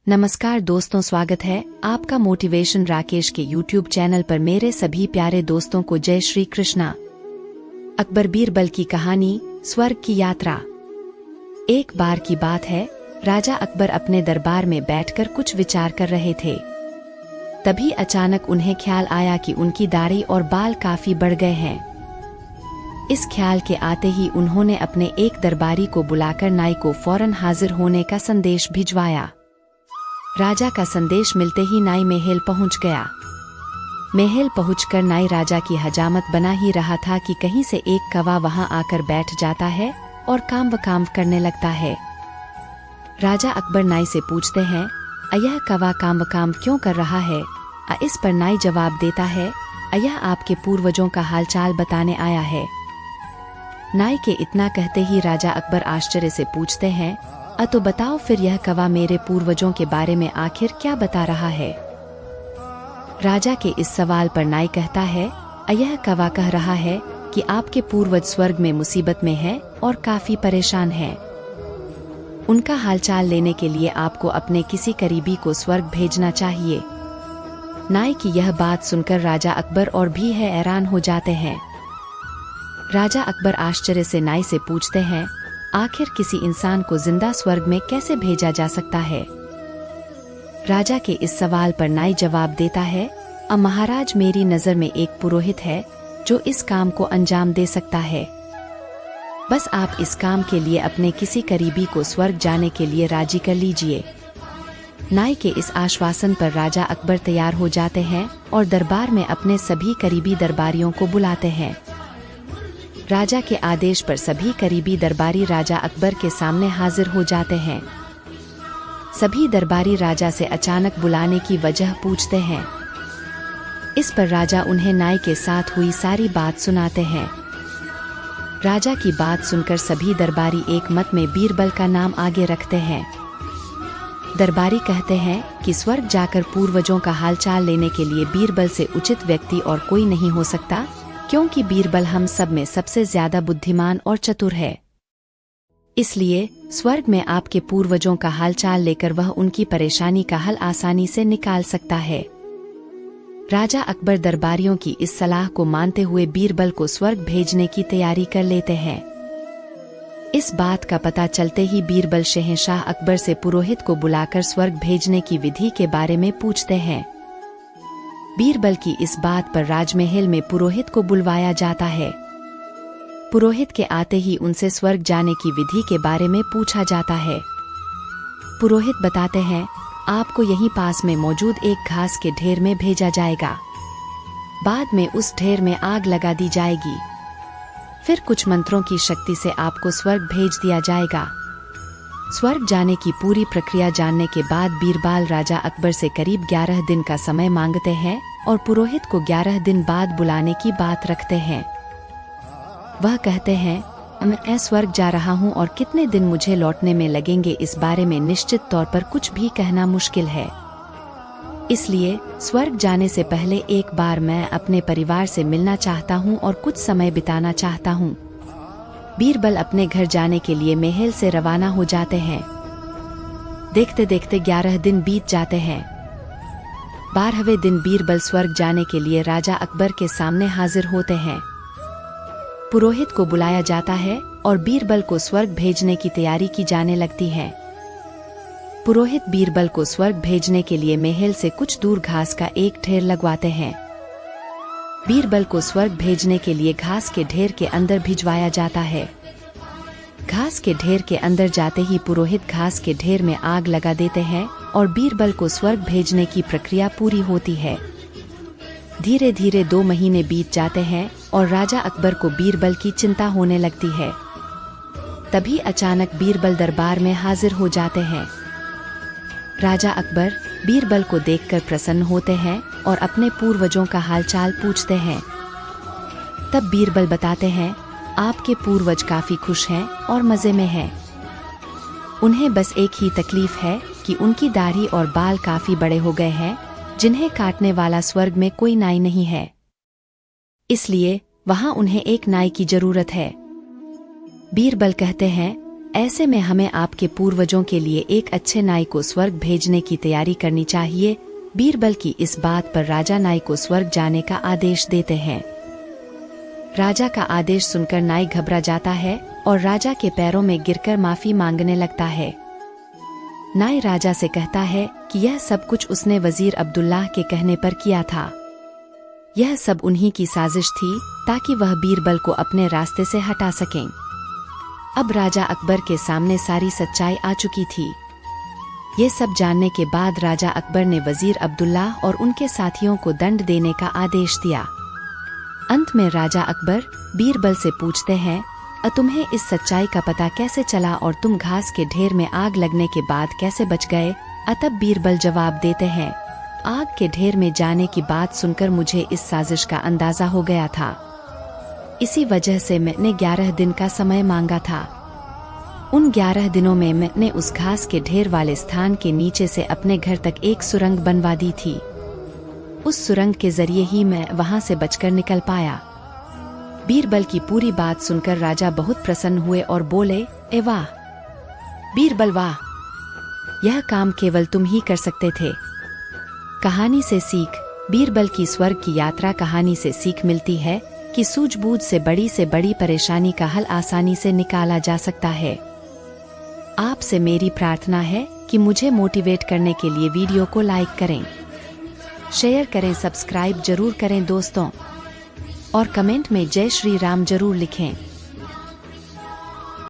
नमस्कार दोस्तों, स्वागत है आपका मोटिवेशन राकेश के YouTube चैनल पर। मेरे सभी प्यारे दोस्तों को जय श्री कृष्णा। अकबर बीरबल की कहानी, स्वर्ग की यात्रा। एक बार की बात है, राजा अकबर अपने दरबार में बैठकर कुछ विचार कर रहे थे। तभी अचानक उन्हें ख्याल आया कि उनकी दाढ़ी और बाल काफी बढ़ गए हैं। इस ख्याल के आते ही उन्होंने अपने एक दरबारी को बुलाकर नाई को फौरन हाजिर होने का संदेश भिजवाया। राजा का संदेश मिलते ही नाई महल पहुंच गया। महल पहुंचकर नाई राजा की हजामत बना ही रहा था कि कहीं से एक कौवा वहां आकर बैठ जाता है और काम करने लगता है। राजा अकबर नाई से पूछते हैं, यह कौवा काम क्यों कर रहा है? इस पर नाई जवाब देता है, यह आपके पूर्वजों का हालचाल बताने आया है। नाई के इतना कहते ही राजा अकबर आश्चर्य से पूछते हैं, तो बताओ फिर यह कौवा मेरे पूर्वजों के बारे में आखिर क्या बता रहा है? राजा के इस सवाल पर नाई कहता है, यह कौवा कह रहा है कि आपके पूर्वज स्वर्ग में मुसीबत में हैं और काफी परेशान हैं। उनका हालचाल लेने के लिए आपको अपने किसी करीबी को स्वर्ग भेजना चाहिए। नाई की यह बात सुनकर राजा अकबर और भी हैरान हो जाते हैं। राजा अकबर आश्चर्य से नाई से पूछते हैं, आखिर किसी इंसान को जिंदा स्वर्ग में कैसे भेजा जा सकता है? राजा के इस सवाल पर नाई जवाब देता है, महाराज, मेरी नजर में एक पुरोहित है जो इस काम को अंजाम दे सकता है। बस आप इस काम के लिए अपने किसी करीबी को स्वर्ग जाने के लिए राजी कर लीजिए। नाई के इस आश्वासन पर राजा अकबर तैयार हो जाते हैं और दरबार में अपने सभी करीबी दरबारियों को बुलाते हैं। राजा के आदेश पर सभी करीबी दरबारी राजा अकबर के सामने हाजिर हो जाते हैं। सभी दरबारी राजा से अचानक बुलाने की वजह पूछते हैं। इस पर राजा उन्हें नाई के साथ हुई सारी बात सुनाते हैं। राजा की बात सुनकर सभी दरबारी एक मत में बीरबल का नाम आगे रखते हैं। दरबारी कहते हैं कि स्वर्ग जाकर पूर्वजों का हालचाल लेने के लिए बीरबल से उचित व्यक्ति और कोई नहीं हो सकता, क्योंकि बीरबल हम सब में सबसे ज्यादा बुद्धिमान और चतुर है। इसलिए स्वर्ग में आपके पूर्वजों का हालचाल लेकर वह उनकी परेशानी का हल आसानी से निकाल सकता है। राजा अकबर दरबारियों की इस सलाह को मानते हुए बीरबल को स्वर्ग भेजने की तैयारी कर लेते हैं। इस बात का पता चलते ही बीरबल शहंशाह अकबर से पुरोहित को बुलाकर स्वर्ग भेजने की विधि के बारे में पूछते हैं। बीरबल की इस बात पर राजमहल में पुरोहित को बुलवाया जाता है। पुरोहित के आते ही उनसे स्वर्ग जाने की विधि के बारे में पूछा जाता है। पुरोहित बताते हैं, आपको यहीं पास में मौजूद एक घास के ढेर में भेजा जाएगा। बाद में उस ढेर में आग लगा दी जाएगी। फिर कुछ मंत्रों की शक्ति से आपको स्वर्ग भेज दिया जाएगा। स्वर्ग जाने की पूरी प्रक्रिया जानने के बाद बीरबल राजा अकबर से करीब 11 दिन का समय मांगते हैं और पुरोहित को 11 दिन बाद बुलाने की बात रखते हैं। वह कहते हैं, मैं स्वर्ग जा रहा हूं और कितने दिन मुझे लौटने में लगेंगे इस बारे में निश्चित तौर पर कुछ भी कहना मुश्किल है। इसलिए स्वर्ग जाने से पहले एक बार मैं अपने परिवार से मिलना चाहता हूं और कुछ समय बिताना चाहता हूं। बीरबल अपने घर जाने के लिए महल से रवाना हो जाते हैं। देखते देखते 11 दिन बीत जाते हैं। 12वें दिन बीरबल स्वर्ग जाने के लिए राजा अकबर के सामने हाजिर होते हैं। पुरोहित को बुलाया जाता है और बीरबल को स्वर्ग भेजने की तैयारी की जाने लगती है। पुरोहित बीरबल को स्वर्ग भेजने के लिए महल से कुछ दूर घास का एक ढेर लगवाते हैं। बीरबल को स्वर्ग भेजने के लिए घास के ढेर के अंदर भिजवाया जाता है। घास के ढेर के अंदर जाते ही पुरोहित घास के ढेर में आग लगा देते हैं और बीरबल को स्वर्ग भेजने की प्रक्रिया पूरी होती है। धीरे धीरे 2 महीने बीत जाते हैं और राजा अकबर को बीरबल की चिंता होने लगती है। तभी अचानक बीरबल दरबार में हाजिर हो जाते हैं। राजा अकबर बीरबल को देखकर प्रसन्न होते हैं और अपने पूर्वजों का हालचाल पूछते हैं। तब बीरबल बताते हैं, आपके पूर्वज काफी खुश हैं और मजे में हैं। उन्हें बस एक ही तकलीफ है कि उनकी दाढ़ी और बाल काफी बड़े हो गए हैं, जिन्हें काटने वाला स्वर्ग में कोई नाई नहीं है। इसलिए वहां उन्हें एक नाई की जरूरत है। बीरबल कहते हैं, ऐसे में हमें आपके पूर्वजों के लिए एक अच्छे नाई को स्वर्ग भेजने की तैयारी करनी चाहिए। बीरबल की इस बात पर राजा नाई को स्वर्ग जाने का आदेश देते हैं। राजा का आदेश सुनकर नाई घबरा जाता है और राजा के पैरों में गिरकर माफी मांगने लगता है। नाई राजा से कहता है कि यह सब कुछ उसने वजीर अब्दुल्लाह के कहने पर किया था। यह सब उन्हीं की साजिश थी ताकि वह बीरबल को अपने रास्ते से हटा सकें। अब राजा अकबर के सामने सारी सच्चाई आ चुकी थी। ये सब जानने के बाद राजा अकबर ने वजीर अब्दुल्लाह और उनके साथियों को दंड देने का आदेश दिया। अंत में राजा अकबर बीरबल से पूछते हैं, तुम्हें इस सच्चाई का पता कैसे चला और तुम घास के ढेर में आग लगने के बाद कैसे बच गए? तब बीरबल जवाब देते हैं, आग के ढेर में जाने की बात सुनकर मुझे इस साजिश का अंदाजा हो गया था। इसी वजह से मैंने 11 दिन का समय मांगा था। उन 11 दिनों में मैंने उस घास के ढेर वाले स्थान के नीचे से अपने घर तक एक सुरंग बनवा दी थी। उस सुरंग के जरिए ही मैं वहां से बचकर निकल पाया। बीरबल की पूरी बात सुनकर राजा बहुत प्रसन्न हुए और बोले, ए वाह बीरबल वाह, यह काम केवल तुम ही कर सकते थे। कहानी से सीख। बीरबल की स्वर्ग की यात्रा कहानी से सीख मिलती है कि सूझबूझ से बड़ी परेशानी का हल आसानी से निकाला जा सकता है। आपसे मेरी प्रार्थना है कि मुझे मोटिवेट करने के लिए वीडियो को लाइक करें, शेयर करें, सब्सक्राइब जरूर करें दोस्तों, और कमेंट में जय श्री राम जरूर लिखें।